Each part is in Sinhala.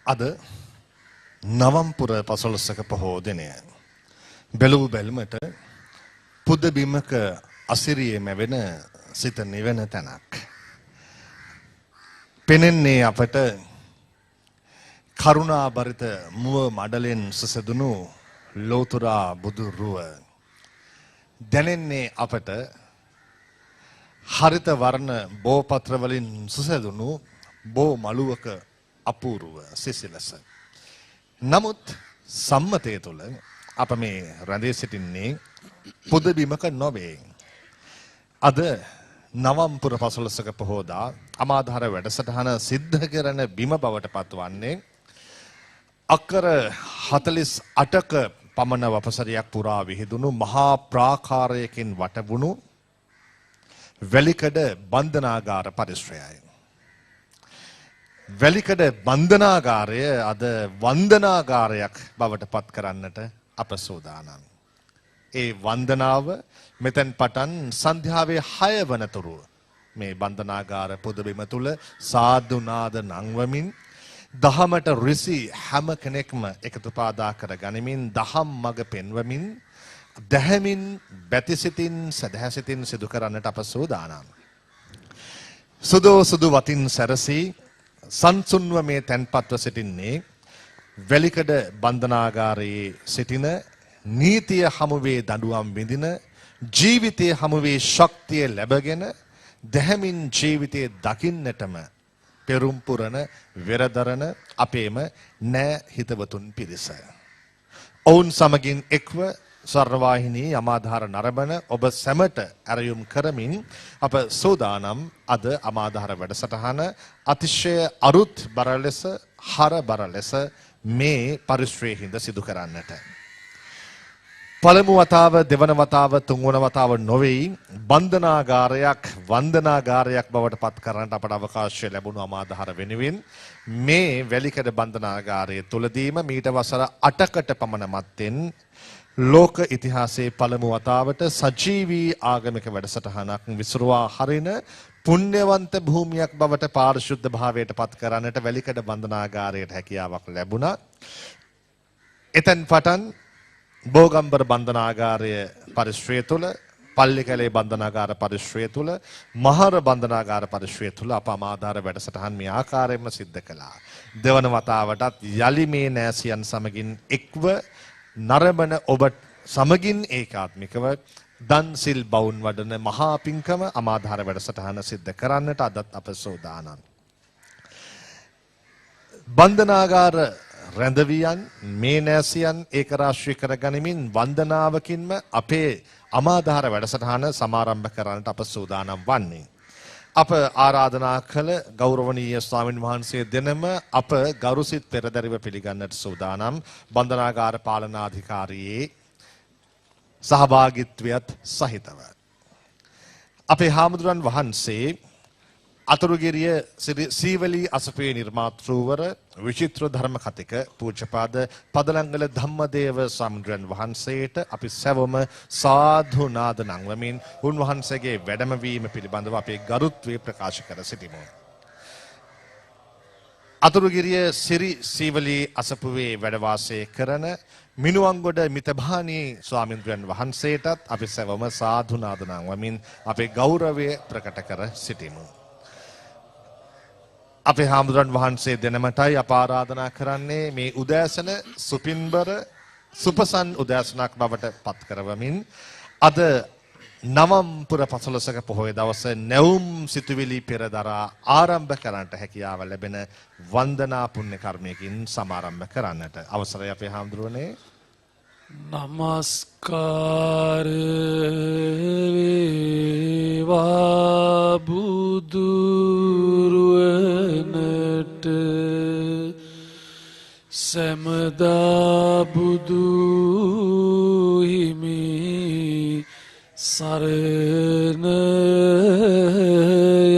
අද නවම්පුර පසළොස්වක පොහෝ දිනය බැලූ බැල්මට පුද බිමක අසිරියේ මැවෙන සිත නිවෙන තැනක්. පෙනෙන්නේ අපට කරුණාබරිත මුව මඩලෙන් සසදුණු ලෝතුරා බුදු රුව. දැනෙන්නේ අපට හරිත වර්ණ බෝපත්‍ර වලින් සසදුණු බෝ මළුවක අපූර්ව සිසිලස. නමුත් සම්මතය තුළ අප මේ රැඳී සිටින්නේ පුද බිමක නොවේ. අද නවම්පුර පසළොස්වක පොහෝදා අමාධාර වැඩසටහන සිද්ධ කරන බිම බවට පත්වන්නේ අක්කර 48ක පමණ වපසරියක් පුරා විහිදුණු මහා ප්‍රාකාරයකින් වටවුණු වැලිකඩ බන්ධනාගාර පරිශ්‍රයයි. වැලිකඩ බන්ධනාගාරය අද වන්දනාගාරයක් බවට පත් කරන්නට අප සූදානම්. ඒ වන්දනාව මෙතෙන් පටන් සන්ධ්‍යාවේ 6 වනතුරු මේ බන්ධනාගාර පුදබිම තුල සාදු නාද නංවමින් දහමට ඍසි හැම කෙනෙක්ම එකතු පාදා කර ගනිමින් දහම් මඟ පෙන්වමින් දැහැමින් බැතිසිතින් සදහැසිතින් සිදු කරන්නට අප සූදානම්. සුදු වතින් සැරසී සංසුන්ව මේ තැන්පත්ව සිටින්නේ වැලිකඩ බන්ධනාගාරයේ සිටින නීතිය හමුවේ දඬුවම් විඳින ජීවිතයේ හමුවේ ශක්තිය ලැබගෙන දැහැමින් ජීවිතයේ දකින්නටම පෙරුම් පුරන වෙරදරන අපේම නෑ හිතවතුන් පිරිස. ඔවුන් සමගින් එක්ව ස්වර්ණවාහිනී අමාධාර නරඹන ඔබ සැමට ඇරයුම් කරමින් අප සෝදානම් අද අමාධාර වැඩසටහන අතිශය අරුත් බර ලෙස හර බර ලෙස මේ පරිශ්‍රයේ හිඳ සිදු කරන්නට. පළමු වතාව දෙවන වතාව තුන්වන වතාව නොවේයි බන්ධනාගාරයක් වන්දනාගාරයක් බවට පත් කරන්නට අපට අවකාශය ලැබුණු අමාධාර වෙනුවෙන් මේ වැලිකඩ බන්ධනාගාරය තුලදීම මීට වසර 8කට පමණ මත්තෙන් ලෝක ඉතිහාසයේ පළමු වතාවට සජීවී ආගමික වැඩසටහනක් විසුරුවා හරින පුණ්‍යවන්ත භූමියක් බවට පාරිශුද්ධ භාවයට පත් කරන්නට වැලිකඩ බන්ධනාගාරයට හැකියාවක් ලැබුණා. එතෙන් පටන් බෝගම්බර බන්ධනාගාරය පරිශ්‍රය තුළ පල්ලිකැලේ බන්ධනාගාර පරිශ්‍රය තුළ මහර බන්ධනාගාර පරිශ්‍රය තුළ අප අමාධාර වැඩසටහන් මේ ආකාරයෙන්ම සිද්ධ කළා. දෙවන වතාවටත් යලි මේ නෑසියන් සමගින් එක්ව නරඹන ඔබ සමගින් ඒකාත්මිකව දන්සිල් බවුන් වඩන මහා පිංකම අමාධාර වැඩසටහන සිද්ධ කරන්නට අදත් අප සෝදානම්. බන්ධනාගාර රැඳවියන් මේ නෑසියන් ඒකරාශී කර ගනිමින් වන්දනාවකින්ම අපේ අමාධාර වැඩසටහන සමාරම්භ කරන්නට අප සූදානම් වන්නේ. අප ආරාධනා කළ ගෞරවනීය ස්වාමින් වහන්සේ දෙනම අප ගරුසිත පෙරදරිව පිළිගන්නට සූදානම් බන්ධනාගාර පාලනාධිකාරියේ සහභාගීත්වයත් සහිතව. අපේ හාමුදුරන් වහන්සේ අතුරුගිරිය සීවලී අසපේ නිර්මාතෘවර විචිත්‍ර ධර්ම කතික පූජ්‍යපාද පදලංගල ධම්මදේව ස්වාමීන් වහන්සේට අපි සැවොම සාදු නාද නංවමින් උන්වහන්සේගේ වැඩමවීම පිළිබඳව අපේ ගරුත්වය ප්‍රකාශ කර සිටිමු. අතුරුගිරිය සිරි සීවලී අසපුවේ වැඩ වාසය කරන මිනුවන්ගොඩ මිතභානී ස්වාමීන් වහන්සේටත් අපි සැවොම සාදු නාද නංවමින් අපේ ගෞරවය ප්‍රකට කර සිටිමු. අපේ හාමුදුරන් වහන්සේ දෙනමටයි අප ආරාධනා කරන්නේ මේ උදෑසන සුපින්බර සුපසන් උදෑසනක් බවට පත් කරවමින් අද නවම්පුර පසළොස්වක පොහොය දවස නැවුම් සිතුවිලි පෙරදරා ආරම්භ කරන්නට හැකියාව ලැබෙන වන්දනා පුණ්‍ය කර්මයකින් සමාරම්භ කරන්නට අවසරයි අපේ හාමුදුරනේ. නමස්කාර වේවා බුදුරුවනට සැමදා බුදු හිමි සරණ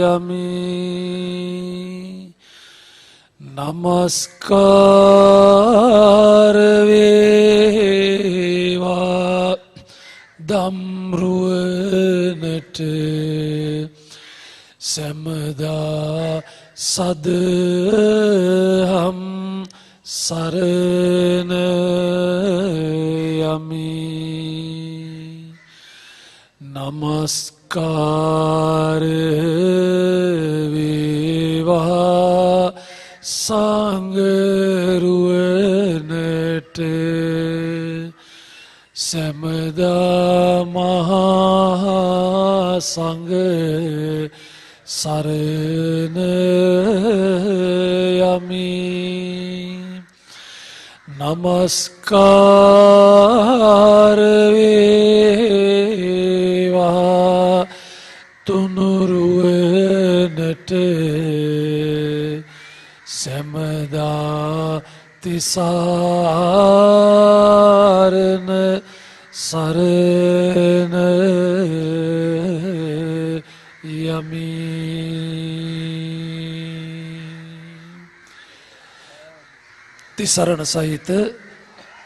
යමි. නමස්කාර වේවා දම්රුව සරණට සැමදා සදහම් සරණ යමි නමස්කාර වේවා සංගරුවනට සැමදා මහා සංඝ සරණ යමි නමස්කාර වේවා තුනුරුවනට සැමදා තිසරණ සරණ යමි තිසරණ සහිත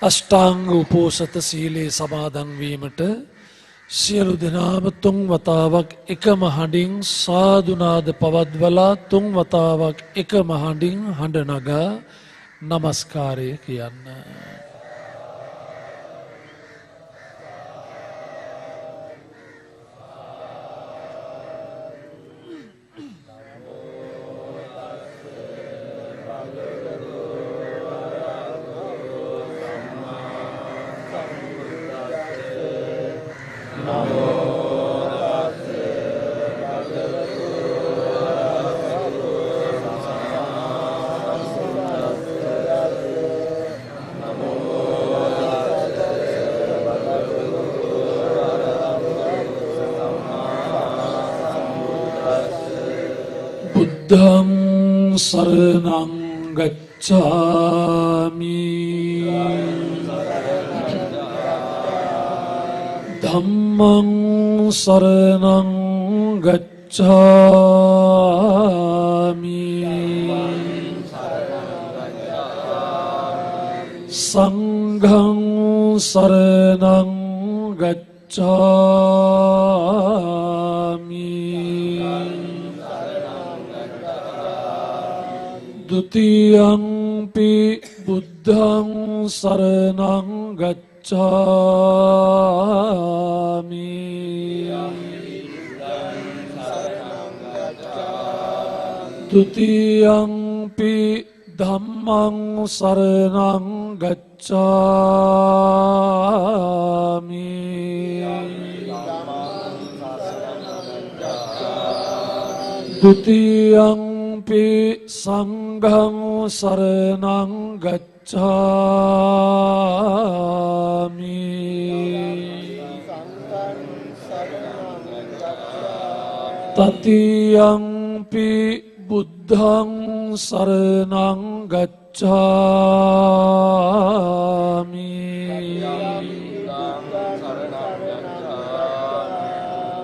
අෂ්ටාංග උපෝසත සීලේ සමාදන් වීමට සියලු දෙනාම තුන් වතාවක් එකම හඬින් සාදුනාද පවත්වලා තුන් වතාවක් එකම හඬින් හඬ නගා නමස්කාරය කියන්න. බුද්ධං සරණං ගච්ඡාමි ධම්මං සරණං ගච්ඡාමි සංඝං සරණං ගච්ඡාමි ဒုတိယံ පි බුද්ධං සරණං ගච්ඡාමි තුතියං පි ධම්මං සරණං ගච්ඡාමි තුතියං පි සංඝං සරණං ගච්ඡාමි තතියං පි බුද්ධං සරණං ගච්ඡාමි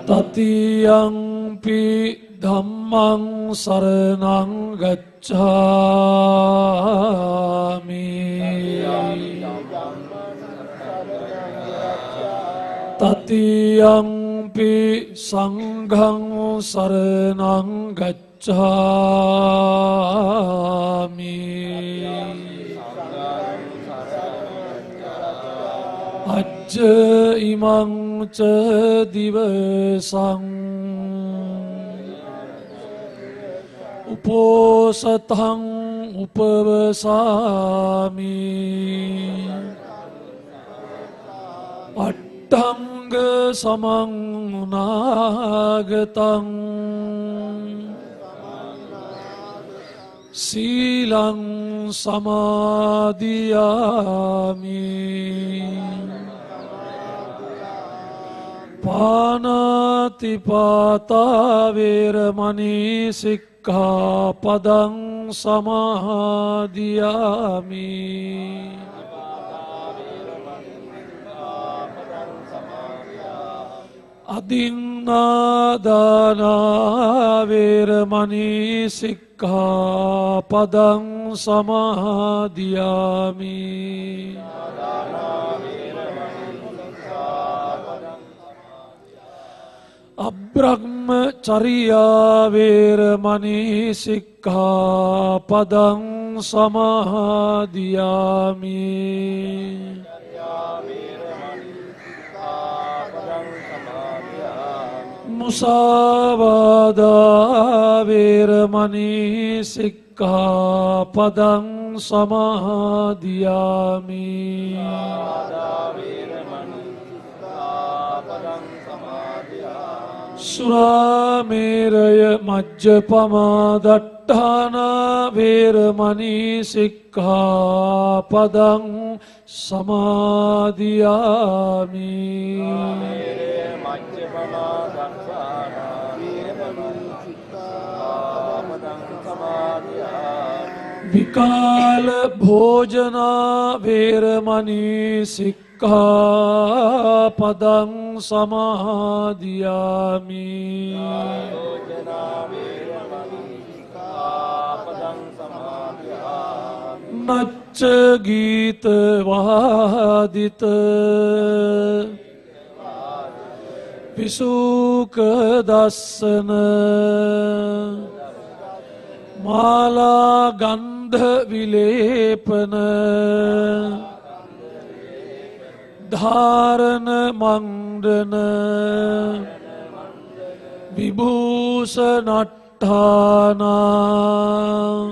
තතියං පි ධම්මං සරණං ගච්ඡාමි තතියං පි සංඝං සරණං ගච්ඡාමි අජ්ජ ඉමං ච දිවසං උපෝසතං උපවසාමි අට්ඨංග සමන්නාගතං සීලං සමාදියාමි පානාතිපාතා වේරමණී සික්ඛාපදං සමාදියාමි අදින්නාදානා වේරමණී සික්ඛාපදං සමාදියාමි අබ්‍රහ්මචරියා වේරමණී සික්ඛාපදං සමාදියාමි මුසාවාදා වේරමණී සික්ඛාපදං සමාදියාමි සුරාමේරය මජ්ජපමා දට්ඨානා වේරමණී සික්ඛාපදං සමාදියාමි විකාල භෝජනා වේරමණී සික්ඛාපදං සමාදියාමි නච්ච ගීත වාදිත විසුක දස්සන මාලා ගන්ධ විලේපන ධාරණ මණ්ඩන විභූෂණට්ඨානා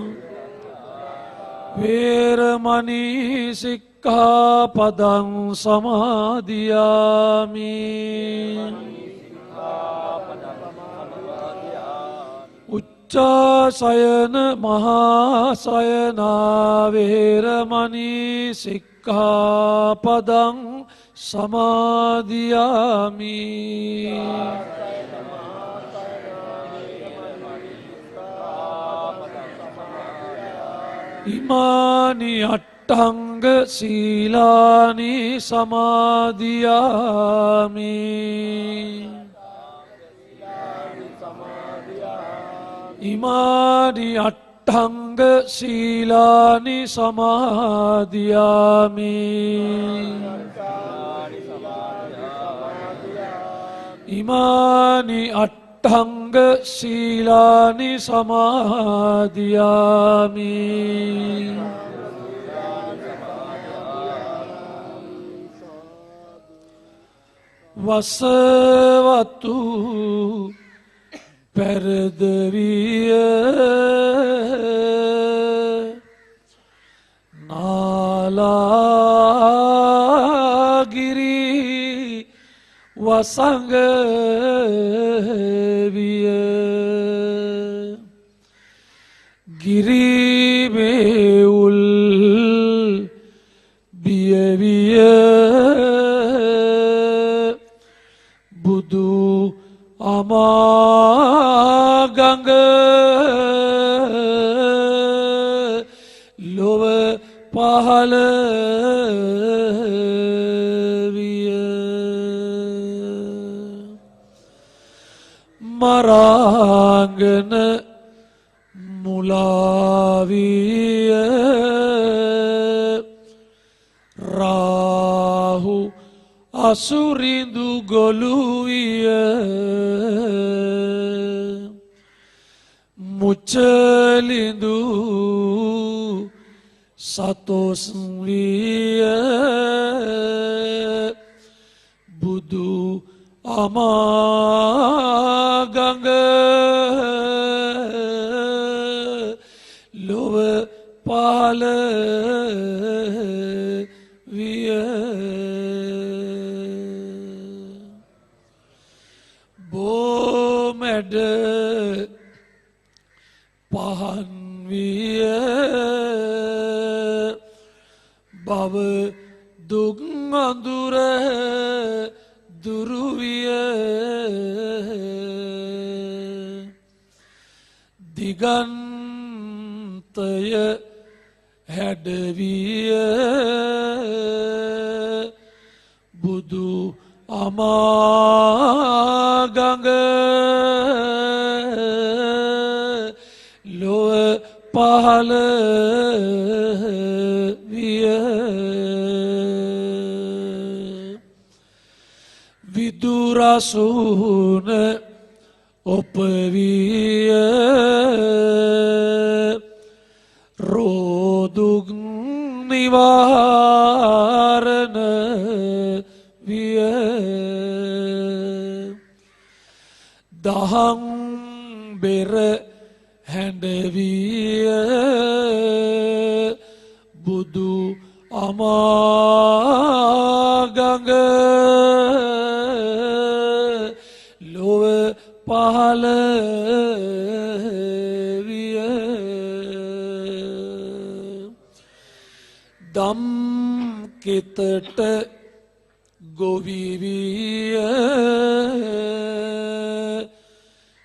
වේරමණී සික්ඛාපදං සමාදියාමි උච්චාසයන මහාසයනා වේරමණී සික්ඛාපදං සමාදියාමි ඉමානි අට්ඨංග සීලානි සමාදියාමි ඉමානි අට්ඨංග සීලානි සමාදියාමි ඉමානි අට්ඨංග සීලානි සමාදියාමි වසවතු පෙරදවිය නාලාගිරි වසඟ විය ගිරිමෙවුල් බියවිය බුදු අමාගඟ ලොව පහළ විය මරාංගන මුලාවිය රාහු අසුරිඳු ගොළුවිය මුචලිඳු සතොස් විය බුදු අමාගඟ ලොව පහළ විය බෝමැඩ පහන් විය බව දුක් අඳුර දුරුවිය දිගන්තය හැඩවිය බුදු අමාගඟ ලොව පහළ විය විදුර රසුන ඔපවිය රෝදුක් නිවාරණ විය දහම් බෙර හැඬවිය බුදු අමාගඟ ලොව පහළ විය දම් කෙතට ගොවිවිය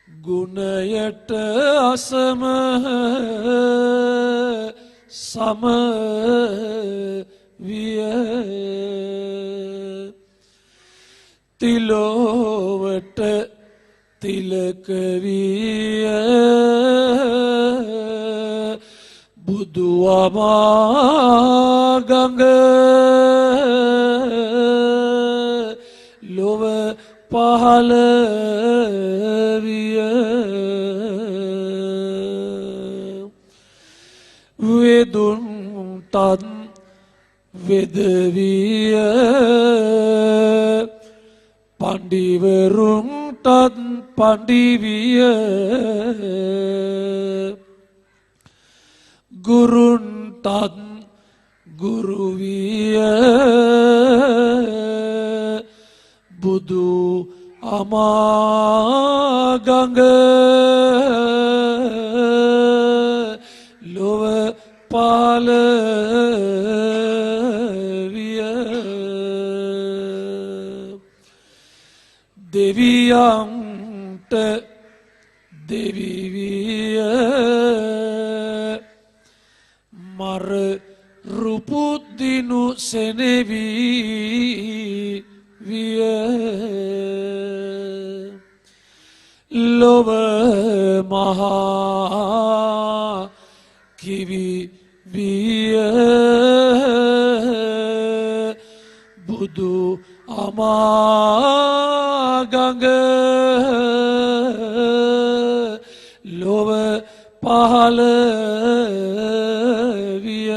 ගුණයට අසම සම විය තිලොවට තිලක විය බුදු අමාගඟ ලොව පහළ විය වෙදුන්ටත් වෙදවිය පණ්ඩිවරුන්ටත් පණ්ඩිවිය ගුරුන්ටත් ගුරුවිය බුදු අමාගඟ ලොව පහළ විය දෙවියන්ට දෙවිවිය මර රුපුද්දිනු සෙනෙවී විය ලොව මහා කිවි විය බුදු අමාගඟ ලොව පහළ විය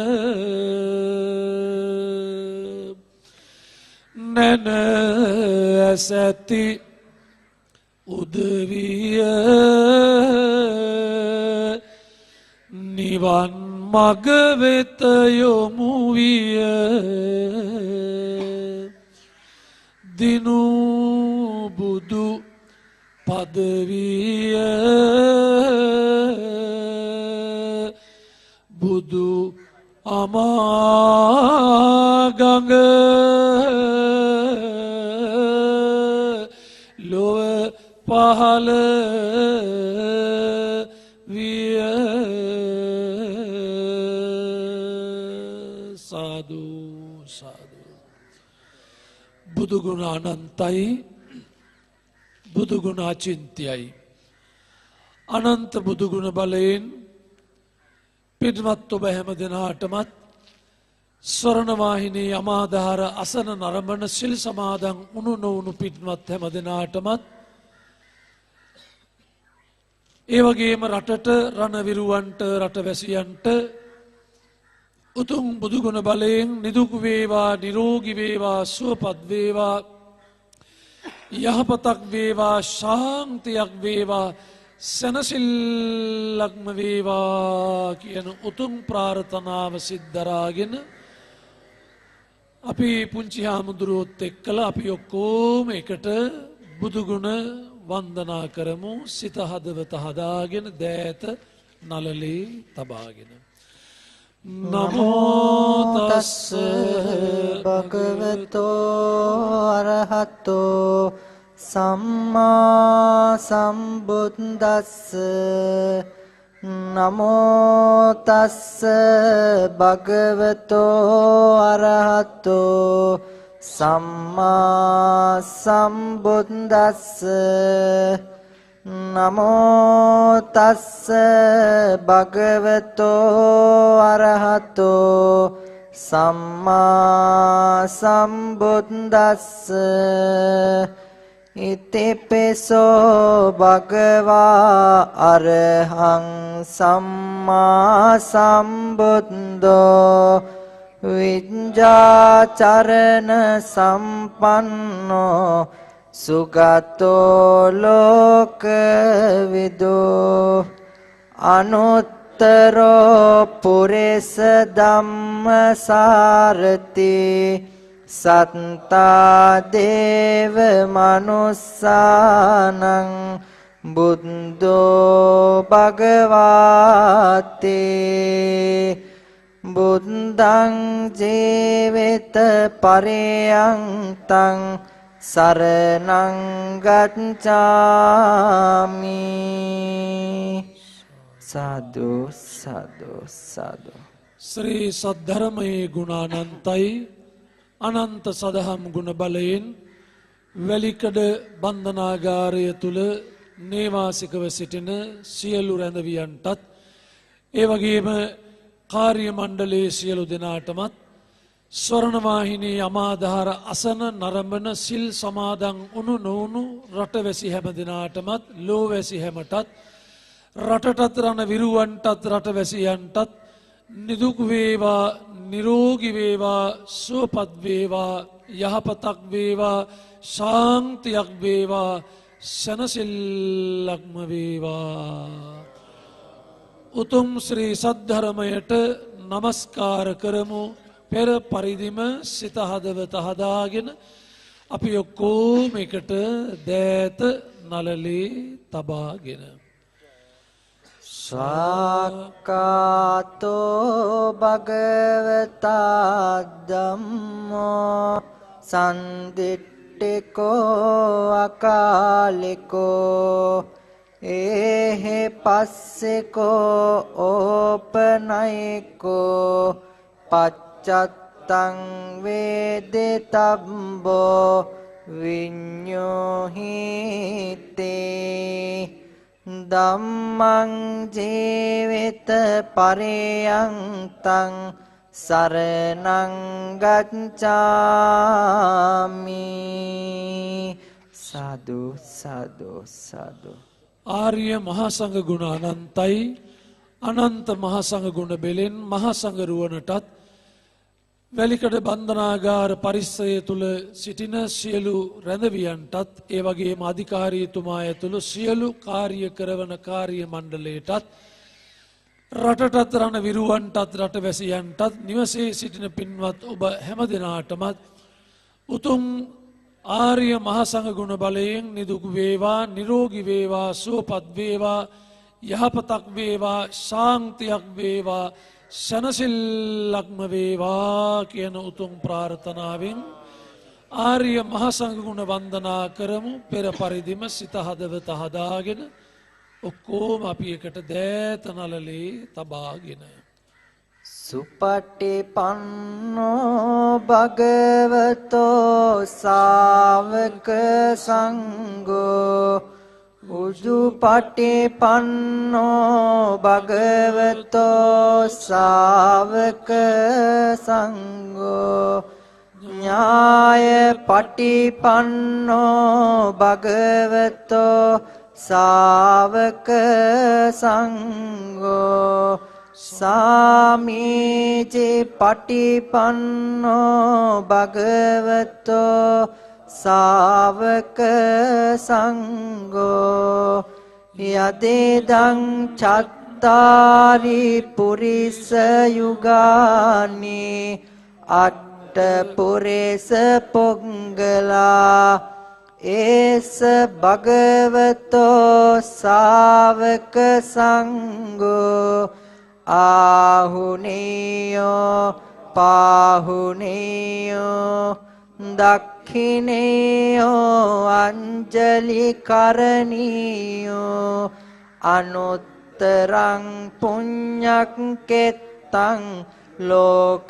නැන ඇසැති උදවිය නිවන් මග වෙත යොමු විය දිනු බුදු පදවිය බුදු අමාගඟ ලොව පහළ විය සාදු සාදු බුදුගුණ අනන්තයි බුදුගුණ අචින්ත්‍යයි අනන්ත බුදුගුණ බලයෙන් පිටමත් ඔබ හැම දෙනාටමත් ස්වර්ණවාහිනී අමාදාර අසන නරඹන සිල් සමාදන් උණු නොවුණු පිටමත් හැම දෙනාටමත් ඒ වගේම රටට රණවිරුවන්ට රටවැසියන්ට උතුම් බුදුගුණ බලයෙන් නිදුක් වේවා නිරෝගී වේවා සුවපත් වේවා යහපතක් වේවා ශාන්තියක් වේවා සැනසෙල්ලක්ම වේවා කියන උතුම් ප්‍රාර්ථනාව සිද්ධාරාගෙන අපි පුංචි හාමුදුරුවොත් එක්කලා අපි ඔක්කොම එකට බුදුගුණ වන්දනා කරමු සිත හදවත හදාගෙන දෑත නලලේ තබාගෙන නමෝ තස්ස භගවතෝ අරහතෝ සම්මා සම්බුද්දස්ස නමෝ තස්ස භගවතෝ අරහතෝ සම්මා සම්බුද්දස්ස නමෝ තස්ස භගවතෝ අරහතෝ සම්මා සම්බුද්දස්ස ඉතිපිසෝ භගවා අරහං සම්මා සම්බුද්ධෝ විඤ්ඤාචරණ සම්පන්නෝ සුගතෝ ලෝකවිදෝ අනුත්තරෝ පුරිස ධම්මසාරති සත්තා දේව මනුස්සානං බුද්ධෝ භගවාතේ බුද්ධං ජීවිත පරයන්තං සරණං ගච්ඡාමි සාදු සාදු සාදු ශ්‍රී සද්ධර්මයේ ගුණානන්තයි අනන්ත සදහම් ගුණ බලයෙන් වැලිකඩ බන්ධනාගාරය තුල නේවාසිකව සිටින සියලු රැඳවියන්ටත් ඒ වගේම කාර්ය මණ්ඩලයේ සියලු දෙනාටමත් ස්වර්ණවාහිනී අමාදහර අසන නරඹන සිල් සමාදන් වුණු නොවුණු රටවැසි හැම දෙනාටමත් ලෝවැසි හැමටත් රටටත් රණ විරුවන්ටත් රටවැසියන්ටත් නිදුක් වේවා නිරෝගී වේවා සුවපත් වේවා යහපතක් වේවා ශාන්තියක් වේවා සනසිල්ලක්ම වේවා උතුම් ශ්‍රී සද්ධර්මයට නමස්කාර කරමු පෙර පරිදිම සිත හදවත හදාගෙන අපි ඔක්කොම එකට දෑත නලලේ තබාගෙන ස්වාක්ඛාතෝ භගවතා ධම්මෝ සම්දිට්ඨිකෝ අකාලිකෝ ඒහෙ පස්සෙකෝ ඕපනයිකෝ පච්චත්තං වේදිතබ්බෝ විඤ්ඤෝහිතේ ධම්මං ජීවිත පරයන්තං සරණං ගච්ඡාමි සාදු සාදු සාදු ආර්ය මහා සංඝ ගුණ අනන්තයි අනන්ත මහා සංඝ ගුණ බෙලෙන් මහා සංඝ රුවනටත් වැලිකඩ බන්ධනාගාර පරිසරය තුල සිටින සියලු රැඳවියන්ටත් ඒ වගේම අධිකාරීතුමා ඇතුළු සියලු කාර්ය කරවන කාර්ය මණ්ඩලයටත් රටටත් රණ විරුවන්ටත් රටවැසියන්ටත් නිවසේ සිටින පින්වත් ඔබ හැම දෙනාටමත් උතුම් ආර්ය මහා සංඝ ගුණ බලයෙන් නිදුක් වේවා නිරෝගී වේවා සුවපත් වේවා යහපතක් වේවා ශාන්තියක් වේවා සනසිල්ලක්ම වේවා කියන උතුම් ප්‍රාර්ථනාවෙන් ආර්ය මහා සංඝ ගුණ වන්දනා කරමු පෙර පරිදිම සිත හදවත හදාගෙන ඔක්කොම අපි එකට දෑත නලලේ තබාගෙන සුපටිපන්නෝ භගවතෝ සාවක සංඝෝ උජුපටිපන්නෝ භගවතෝ සාවක සංඝෝ ඥාය පටිපන්නෝ භගවතෝ සාවක සංඝෝ සාමීචි පටිපන්නෝ භගවතෝ සාවක සංඝෝ යදේදං චත්තාරි පුරිස යුගානි අට්ඨ පුරිස පොංගලා ඒස භගවතෝ සාවක සංඝෝ ආහුනේයෝ පාහුනේයෝ දක්ඛිනේයෝ අංජලි කරණීයෝ අනුත්තරං පුඤ්ඤක් කෙත්තං ලෝකස්සාතේ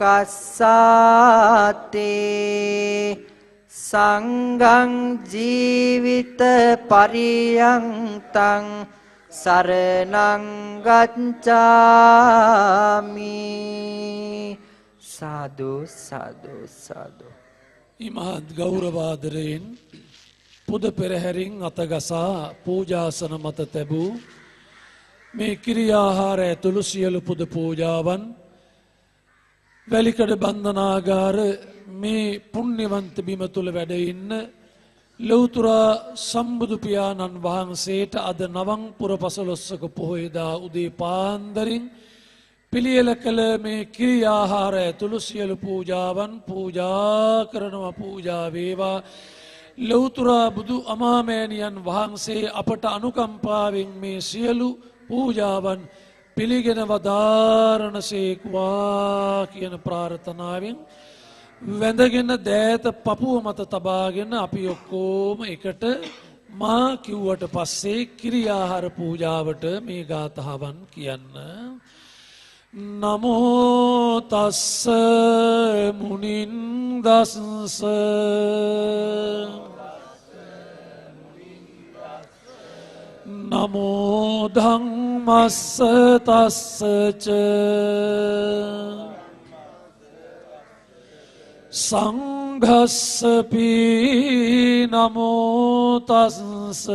සංඝං ජීවිත පරියන්තං සරණං ගච්ඡාමි සාදු සාදු සාදු ඉමහත් ගෞරවාදරයෙන් පුද පෙරහැරින් අතගසා පූජාසන මත තැබූ මේ කිරියාහාර ඇතුළු සියලු පුද පූජාවන් වැලිකඩ බන්ධනාගාර මේ පුණ්‍යවන්ත බිම තුළ වැඩ ඉන්න ලෞතුරා සම්බුදු පියාණන් වහන්සේට අද නවං පුර පසළොස්වක පොහොයදා උදේ පාන්දරින් පිළියෙල කළ මේ කිරියාහාර ඇතුළු සියලු පූජාවන් පූජා කරනවා පූජා වේවා ලෞතුරා බුදු අමාමෑණියන් වහන්සේ අපට අනුකම්පාවෙන් මේ සියලු පූජාවන් පිළිගෙන වදාරණසේක්වා කියන ප්‍රාර්ථනාවෙන් වැඳගෙන දෑත පපුව මත තබාගෙන අපි ඔක්කොම එකට මා කිව්වට පස්සේ කිරියාහාර පූජාවට මේ ගාථාවන් කියන්න. නමෝ තස්ස මුනින්දස්ස නමෝ ධම්මස්ස තස්සච සංඝස්සපි නමෝ තස්ස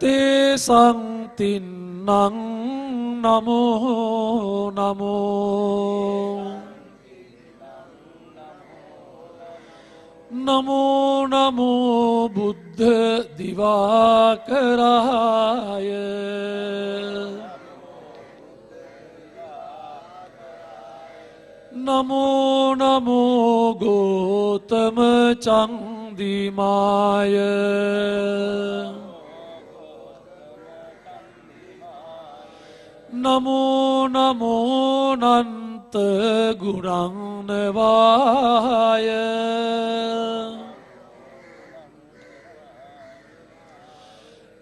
තේසං තින්නං නමෝ නමෝ නමෝ නමෝ බුද්ධ දිවාකරාය නමෝ නමෝ ගෝතම චන්දිමාය නමෝ නමෝ නන්ත ගුණංනවාය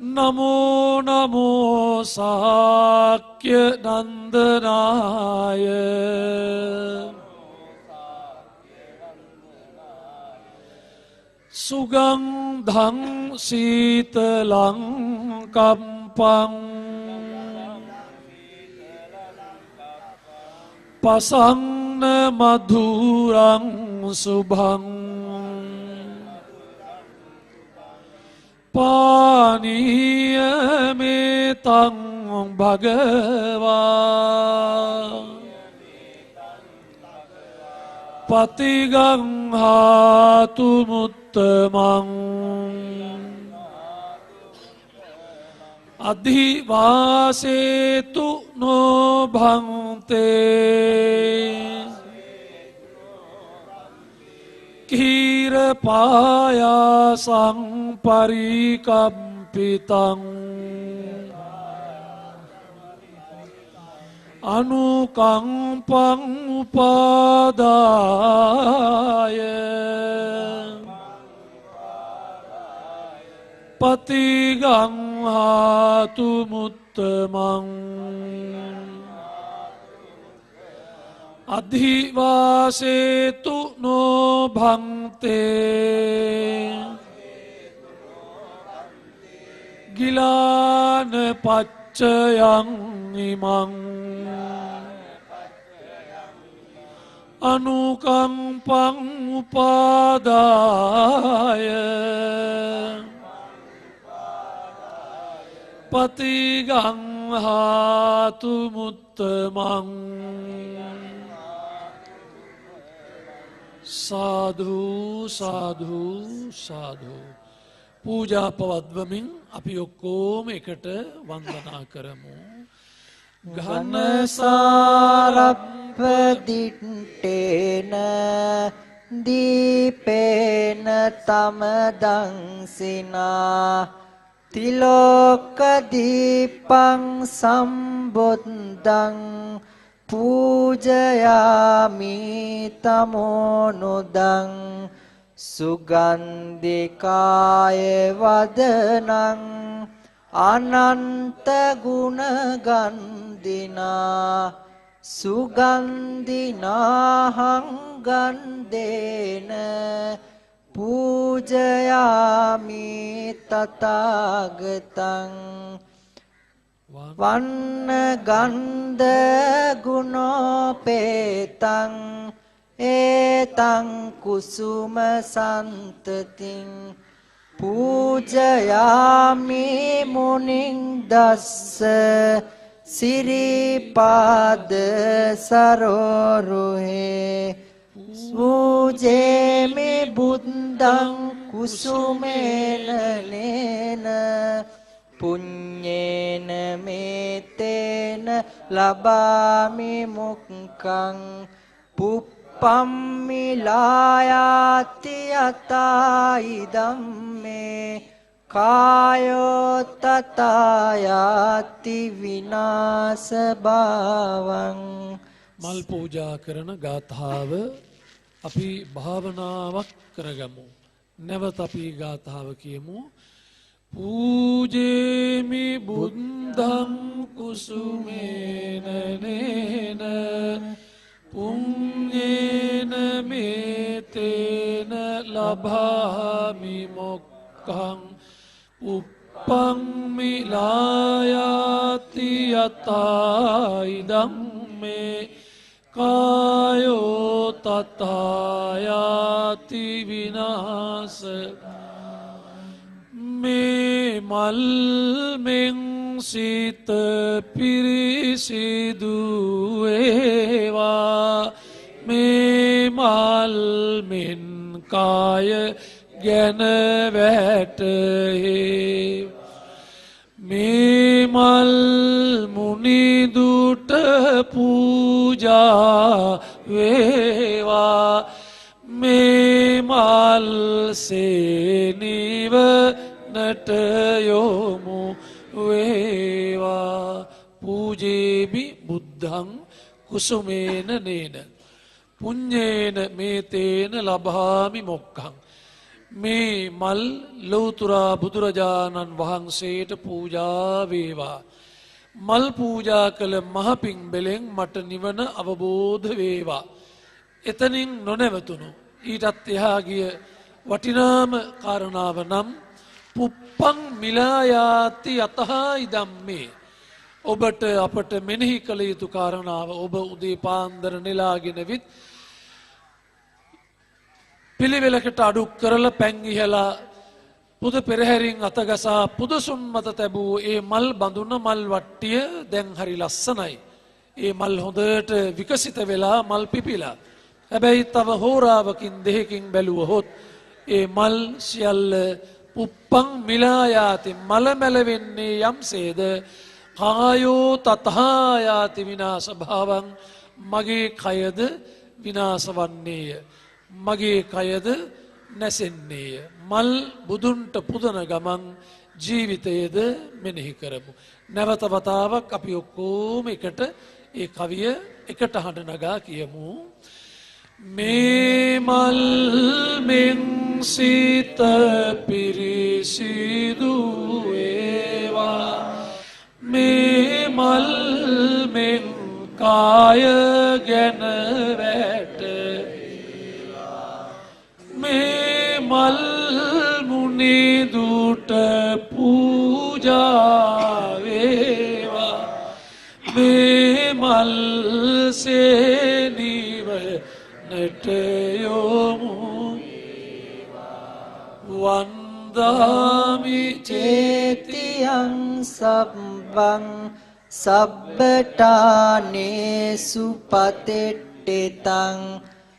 නමෝ නමෝ සාක්‍ය නන්දනාය සුගන්ධං සීතලං කම්පං පසන්න මධුරං සුභං පානීයමේතං භගවා පතිගංහාතු මුත්තමං අධිවාසේතු නොභන්තේ කීරපායාසං පරිකම්පිතං අනුකම්පං උපාදාය පතිගංහාතු මුත්තමං අධිවාසේතු නොභන්තේ ගිලාන පච්චයං ඉමං අනුකම්පං උපාදාය පතිගංහාතු මුත්තමං සාධු සාධු සාධු පූජා පවත්වමින් අපි ඔක්කොම එකට වන්දනා කරමු. ඝනසාරප්පදිට්ඨේන දීපේන තමදංසිනා තිලෝක දීපං සම්බුද්ධං පූජයාමි තමෝනුදං සුගන්ධිකාය වදනං අනන්ත ගුණ ගන්ධිනා සුගන්ධිනාහං ගන්ධේන පූජයාමි තථාගතං වන්න ගන්ධ ගුණෝපේතං ඒතං කුසුම සන්තතින් පූජයාමි මුනිං දස්ස සිරිපාද සරෝරුහේ පූජේමි බුද්ධං කුසුමේන නේන පුඤ්ඤේන මේතේන ලබාමි මුක්ඛං පුප්පම්මිලායාති යතායි ධම්මේ කායෝ තතායාති විනාශ භාවං. මල් පූජා කරන ගාථාව අපි භාවනාවක් කරගමු. නැවත අපි ගාථාව කියමු. පූජේමි බුද්ධං කුසුමේන නේන පුඤ්ඤේන මේතේන ලභාමි මොක්ඛං uppammi ලායාති යතායි ධම්මේ කායෝ තථායාති විනාශ. මේ මල් මෙන් සිත පිරිසිදු වේවා මේ මල් මෙන් කාය ගැන වැටහේ මේ මල් මුනිදුට පූජා වේවා මේ මල් සේනිව නට යොමු වේවා. පූජේමි බුද්ධං කුසුමේන නේන පුඤ්ඤේන මේතේන ලභාමි මොක්ඛං. මේ මල් ලෞතුරා බුදුරජාණන් වහන්සේට පූජා වේවා. මල් පූජා කළ මහපින් බෙලෙන් මට නිවන අවබෝධ වේවා. එතනින් නොනැවතුණු ඊටත් එහා ගිය වටිනාම කාරණාව නම් පුප්පං මිලායාති යතහා ඉදම්මේ. ඔබට අපට මෙනෙහි කළ යුතු කාරණාව ඔබ උදේ පාන්දර නෙලාගෙන විත් පිළිවෙලකට අඩුක් කරලා පැන් ඉහලා පුද පෙරහැරින් අතගසා පුදසුන් මත තැබූ ඒ මල් බඳුන මල් වට්ටිය දැන් හරි ලස්සනයි. ඒ මල් හොඳට විකසිත වෙලා මල් පිපිලා. හැබැයි තව හෝරාවකින් දෙකකින් බැලුවහොත් ඒ මල් සියල්ල පුප්පං මිලායාති මල මැලවෙන්නේ යම්සේද කායෝ තථායාති විනාශ භාවං මගේ කයද විනාශ වන්නේය. මගේ කයද නැසෙන්නේය. මල් බුදුන්ට පුදන ගමන් ජීවිතයේද මෙනෙහි කරමු. නැවත වතාවක් අපි ඔක්කොම එකට ඒ කවිය එකට හඬ නගා කියමු. මේ මල් මෙන් සිත පිරිසිදු වේවා මේ මල් මෙන් කාය ගැන වැට මේ මල් මුනිදුට පූජා වේවා මේ මල් සේනිව නට යොමු වන්දාමි චේතියං සබ්බං සබ්බටානේසු පතෙට්ටෙතං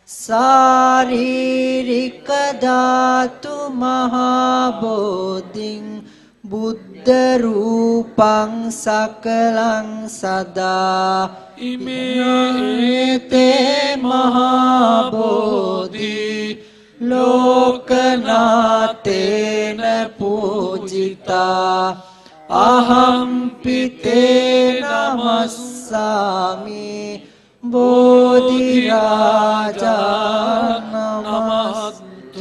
සාරීරික ධාතු මහා බෝධින් බුද්ධ රූපං සකලං සදා ඉමේතේ මහා බෝධි ලෝකනාතේන පූජිතා අහම්පිතේ නමස්සාමි බෝධි රාජා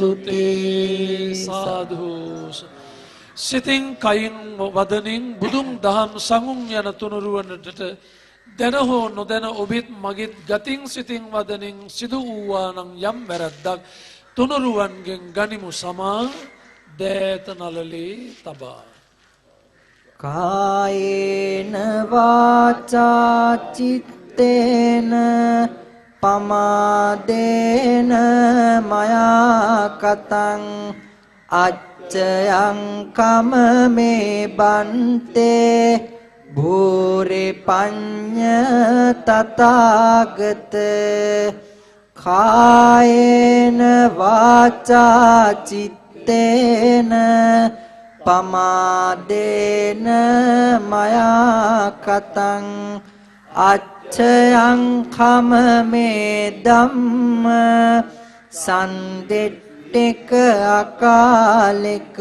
නමස්තුතේ. සාදු. සිතින් කයින් වදනින් බුදුන් දහම් සඟුන් යන තුනුරුවනට දැන හෝ නොදැන ඔබෙත් මගෙත් ගතින් සිතින් වදනින් සිදු වූවානම් යම් වැරැද්දක් තුනුරුවන්ගෙන් ගනිමු සමා දෑත නලලේ තබා. කායේන වාචා චිත්තේන පමාදේන මයා කතං අච්චයං කම මේ බන්තේ භූරේ පඤ්ඤ තථාගත කායේන වාචා චිත්තේන පමාදේන මයා කතං අච්චයං කම මේ ධම්ම සන්දෙට්ටක අකාලෙක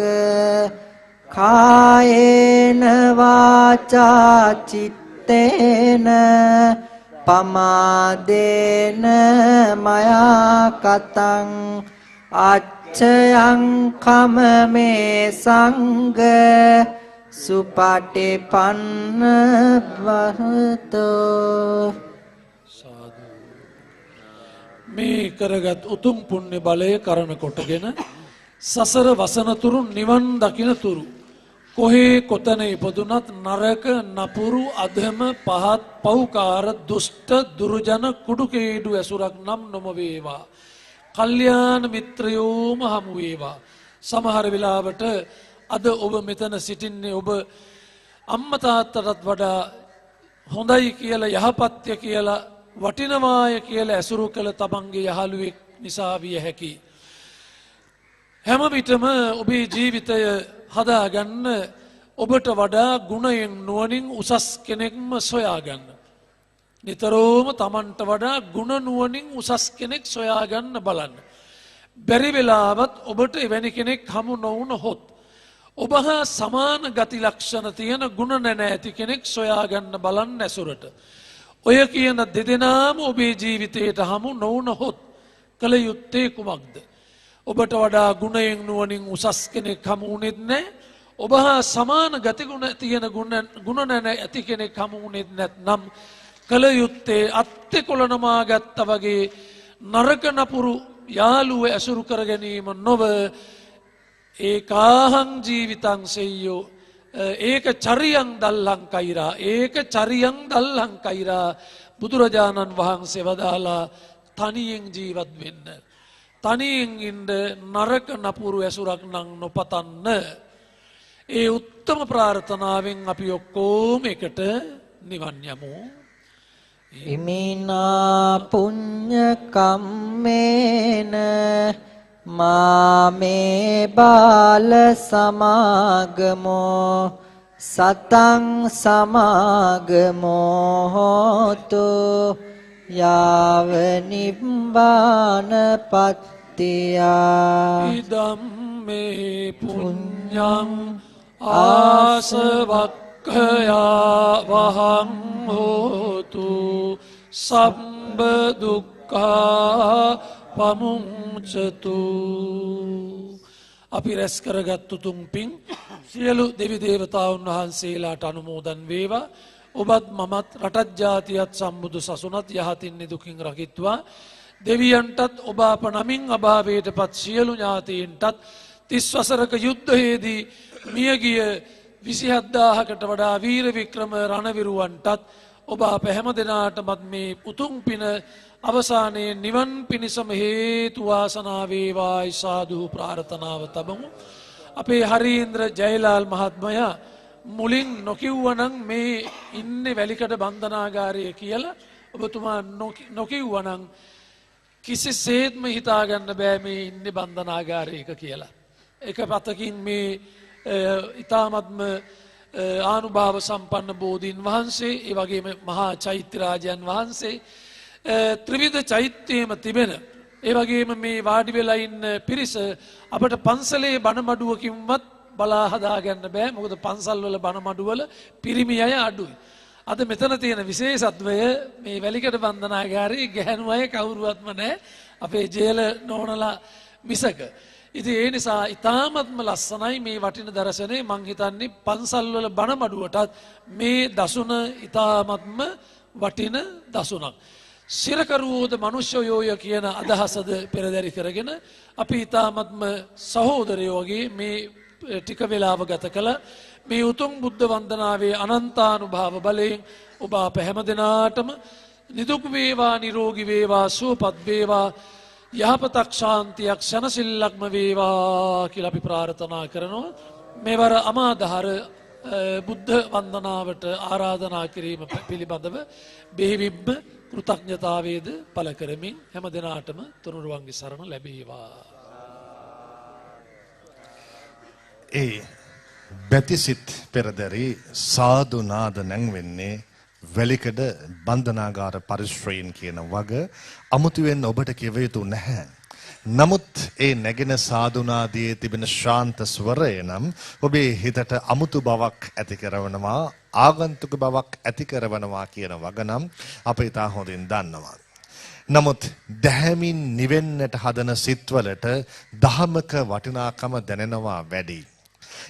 කායේන වාචා චිත්තේන පමාදේන මයා කතං අච්චයං කම මේ සංඝ සුපටිපන්න වහතෝ. මේ කරගත් උතුම් පුණ්‍ය බලය කරන කොටගෙන සසර වසනතුරු නිවන් දකින තුරු කොහේ කොතන ඉපදුනත් නරක නපුරු අධම පහත් පෞකාර දුෂ්ට දුර්ජන කුඩුකේඩු ඇසුරක් නම් නොම වේවා. කල්යාණ මිත්‍රයෝම හමු වේවා. සමහර වෙලාවට අද ඔබ මෙතන සිටින්නේ ඔබ අම්මා තාත්තටත් වඩා හොඳයි කියලා යහපත්ය කියලා වටිනවාය කියලා ඇසුරු කළ තමන්ගේ යහළුවෙක් නිසා විය හැකියි. හැම විටම ඔබේ ජීවිතය හදාගන්න ඔබට වඩා ගුණයෙන් නුවණින් උසස් කෙනෙක්ම සොයාගන්න. නිතරම තමන්ට වඩා ගුණ නුවණින් උසස් කෙනෙක් සොයාගන්න බලන්න. බැරි වෙලාවත් ඔබට එවැනි කෙනෙක් හමු නොවුනහොත් ඔබ හා සමාන ගති ලක්ෂණ තියෙන ගුණ නැණ ඇති කෙනෙක් සොයාගන්න බලන්න ඇසුරට. ඔය කියන දෙදෙනාම ඔබේ ජීවිතයට හමු නොවුනහොත් කළ යුත්තේ කුමක්ද? ඔබට වඩා ගුණයෙන් නුවණින් උසස් කෙනෙක් හමු වුණෙත් නැහැ. ඔබ හා සමාන ගතිගුණ තියෙන ගුණ නැණ ඇති කෙනෙක් හමු වුණෙත් නැත්නම් කළ යුත්තේ අත්තේ කොළනමා ගත්තා වගේ නරක නපුරු යාළුව ඇසුරු කර ගැනීම නොව ඒකාහං ජීවිතං සෙය්‍යෝ ඒක චරියං දල්ලං කෛරා ඒක චරියං දල්ලං කෛරා බුදුරජාණන් වහන්සේ වදාලා තනියෙන් ජීවත් වෙන්න. තනියෙන් ඉන්න නරක නපුරු ඇසුරක් නම් නොපතන්න. ඒ උත්තම ප්‍රාර්ථනාවෙන් අපි ඔක්කොම එකට නිවන් යමු. ඉමිනා පුඤ්ඤ කම්මේන මාමේ බාල සමාගමෝ සතං සමාගමෝ හෝතු යාව නිබ්බාන පත්තියා. ඉදම්මේ පුඤ්ඤං ආසවක්ඛයා වහං හෝතු සම්බ දුක්ඛා පමුංචතු. අපි රැස් කරගත් උතුම් පින් සියලු දෙවි දේවතාවුන් වහන්සේලාට අනුමෝදන් වේවා. ඔබත් මමත් රටත් ජාතියත් සම්බුදු සසුනත් යහතින් නිදුකින් රකිත්වා. දෙවියන්ටත් ඔබ අප නමින් අභාවයට පත් සියලු ඥාතීන්ටත් 30 වසරක යුද්ධයේදී මියගිය 27000කට වඩා වීර වික්‍රම රණවිරුවන්ටත් ඔබ අප හැම දෙනාටමත් මේ උතුම් පින අවසානයේ නිවන් පිණිසම හේතු වාසනා වේවායි සාදු ප්‍රාර්ථනාව තබමු. අපේ හරීන්ද්‍ර ජයලාල් මහත්මයා මුලින් නොකිව්වනම් මේ ඉන්නේ වැලිකඩ බන්ධනාගාරය කියලා ඔබතුමා නොකිව්වනම් කිසිසේත්ම හිතාගන්න බෑ මේ ඉන්නේ බන්ධනාගාරයක කියලා. එක පතකින් මේ ඉතාමත්ම ආනුභාව සම්පන්න බෝධීන් වහන්සේ ඒ වගේම මහා චෛත්‍යරාජයන් වහන්සේ ත්‍රිවිධ චෛත්‍යයේම තිබෙන ඒ වගේම මේ වාඩි වෙලා ඉන්න පිරිස අපට පන්සලේ බණ මඩුවකින්වත් බලා හදාගන්න බෑ. මොකද පන්සල් වල බණ මඩුවල පිරිමි අය අඩුයි. අද මෙතන තියෙන විශේෂත්වය මේ වැලිකඩ බන්ධනාගාරයේ ගැහැණු අය කවුරුවත්ම නැහැ. අපේ ජේල නෝනලා මිසක. ඉතින් ඒ නිසා ඊ타මත්ම ලස්සනයි මේ වටින දර්ශනේ. මං හිතන්නේ පන්සල් වල බණ මඩුවටත් මේ දසුන ඊ타මත්ම වටින දසුනක්. සිරකරුවෝද මනුෂ්‍යයෝය කියන අදහසද පෙරදරි කරගෙන අපි ඊ타මත්ම සහෝදරයෝ වගේ මේ ටික වේලාව ගත කළ මේ උතුම් බුද්ධ වන්දනාවේ අනන්තානුභාව බලයෙන් ඔබ අප හැම දිනාටම නිදුක් වේවා නිරෝගී වේවා සුවපත් වේවා යහපතක් ශාන්තියක් සැනසෙල්ලක්ම වේවා කියලා අපි ප්‍රාර්ථනා කරනවා. මේවර අමාදහර බුද්ධ වන්දනාවට ආරාධනා කිරීම පිළිබඳව බෙහෙවින්ම කෘතඥතාවයේද පළ කරමින් හැම දිනාටම තුනුරුවන්ගේ සරණ ලැබේවා. ඒ බැතිසිට පෙරදරි සාදුනාද නැංවෙන්නේ වැලිකඩ බන්ධනාගාර පරිශ්‍රයෙන් කියන වග අමුතුවෙන් ඔබට කිව යුතු නැහැ. නමුත් ඒ නැගෙන සාදුනාදියේ තිබෙන ශාන්ත ස්වරය නම් ඔබේ හිතට අමුතු බවක් ඇති කරවනවා, ආගන්තුක බවක් ඇති කරවනවා කියන වග නම් අප ඉතා හොඳින් දන්නවා. නමුත් දැහැමින් නිවෙන්නට හදන සිත්වලට දහමක වටිනාකම දැනෙනවා වැඩි.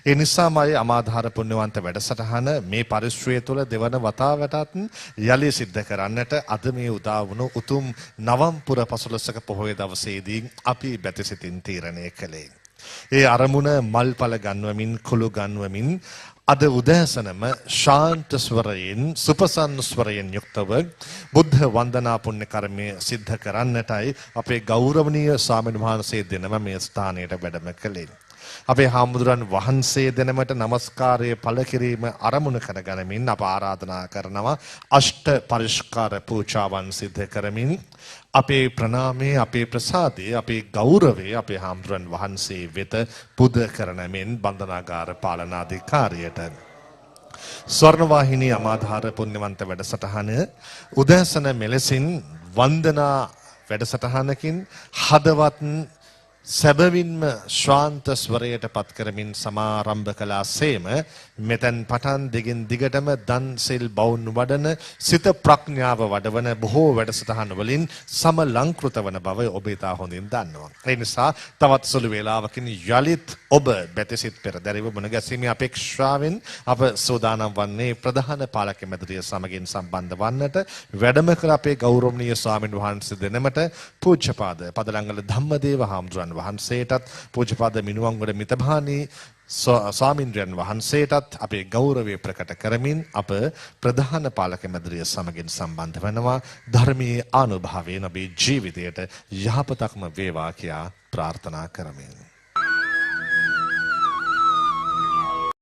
ඒ නිසාමයි අමාධාර පුණ්‍යවන්ත වැඩසටහන මේ පරිශ්‍රය තුළ දෙවන වතාවටත් යලි සිද්ධ කරන්නට අද මේ උදා වුණු උතුම් නවම්පුර පසළොස්වක පොහොය දවසේදී අපි බැතිසිතින් තීරණය කළේ. ඒ අරමුණ මල්පල ගන්වමින් කුළු ගන්වමින් අද උදෑසනම ශාන්ත ස්වරයෙන් සුපසන්න ස්වරයෙන් යුක්තව බුද්ධ වන්දනා පුණ්‍ය කර්මය සිද්ධ කරන්නටයි අපේ ගෞරවනීය ස්වාමීන් වහන්සේ දෙනම මේ ස්ථානයට වැඩම කළේ. අපේ හාමුදුරන් වහන්සේ දෙනමට নমස්කාරය පළ කිරීම අරමුණු කරගනිමින් අප ආරාධනා කරනවා අෂ්ට පරිස්කාර පූජාවන් සිද්ධ කරමින් අපේ ප්‍රණාමය, අපේ ප්‍රසාදය, අපේ ගෞරවය අපේ හාමුදුරන් වහන්සේ වෙත පුද කරනමින් බන්ධනාගාර පාලනාධිකාරියට ස්වර්ණවාහිනී අමාධාර පුණ්‍යවන්ත වැඩසටහන උදෑසන මෙලෙසින් වන්දනා වැඩසටහනකින් හදවත් සැබවින්ම ශාන්ත ස්වරයට පත් කරමින් සමාරම්භ කළා සේම මෙතෙන් පටන් දිගින් දිගටම දන් සිල් බවුන් වඩන සිත ප්‍රඥාව වඩවන බොහෝ වැඩසටහන් වලින් සමලංකృత වන බව ඔබ ඉතා හොඳින් දන්නවා. ඒ නිසා තවත් සුළු වේලාවකින් යලිත් ඔබ බැතිසිට පෙරදැරිව මුණ ගැසීමේ අපේක්ෂාවෙන් අප සූදානම් වන්නේ ප්‍රධාන පාලක මැදිරිය සමගින් සම්බන්ධ වන්නට වැඩම කළ අපේ ගෞරවනීය ස්වාමීන් වහන්සේ දෙනමට පූජ්‍යපාද පදලංගල ධම්මදේව හාමුදුරන් වහන්සේටත් පූජ්‍යපාද මිනුවන්ගොඩ මිතභානී ස්වාමීන්ද්‍රයන් වහන්සේටත් අපේ ගෞරවය ප්‍රකට කරමින් අප ප්‍රධාන පාලක මැදිරිය සමගින් සම්බන්ධ වෙනවා. ධර්මයේ ආනුභාවයෙන් අපේ ජීවිතයට යහපතක්ම වේවා කියා ප්‍රාර්ථනා කරමින්